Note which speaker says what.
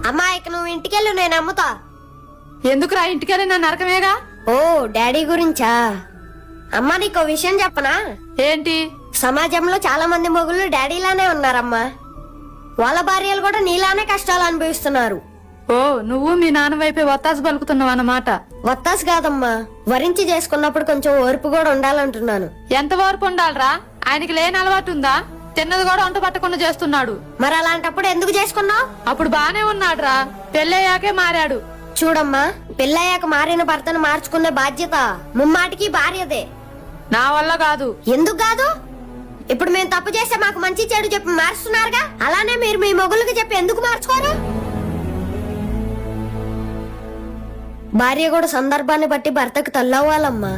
Speaker 1: అమ్మా ఇక నువ్వు ఇంటికెళ్ళు, నేను అమ్ముతా.
Speaker 2: ఎందుకురా ఇంటికెళ్ళి నా నరకమేగా.
Speaker 1: ఓ డాడీ గురించా? అమ్మా నీకో విషయం చెప్పనా?
Speaker 2: ఏంటి?
Speaker 1: సమాజంలో చాలా మంది మొగుళ్ళు డాడీలానే ఉన్నారమ్మా. వాళ్ళ భార్యలు కూడా నీలానే కష్టాలు అనుభవిస్తున్నారు.
Speaker 2: ఓ నువ్వు మీ నాన్న వైపే వత్తాసు పలుకుతున్నావు అన్నమాట.
Speaker 1: వత్తాసు కాదమ్మా, వరించి చేసుకున్నప్పుడు కొంచెం ఓర్పు కూడా ఉండాలంటున్నాను.
Speaker 2: ఎంత వరకు ఉండాలరా? ఆయనకి లేని అలవాటు ఉందా? తిన్నది కూడా వంట పట్టకుండా చేస్తున్నాడు.
Speaker 1: మరి అలాంటప్పుడు ఎందుకు చేసుకున్నావు?
Speaker 2: అప్పుడు బానే ఉన్నాడురా, పెళ్ళయ్యాకే మారాడు.
Speaker 1: చూడమ్మా, పెళ్ళయ్యాక మారిన భర్తను మార్చుకునే బాధ్యత ముమ్మాటికి భార్యదే.
Speaker 2: నా వల్ల కాదు.
Speaker 1: ఎందుకు కాదు? ఇప్పుడు మేము తప్పు చేస్తే మాకు మంచి చెడు చెప్పి మారుస్తున్నారుగా, అలానే మీరు మీ మొగుళ్ళకి చెప్పి ఎందుకు మార్చుకోరు? భార్య కూడా సందర్భాన్ని బట్టి భర్తకు తల్లవ్వాలమ్మా.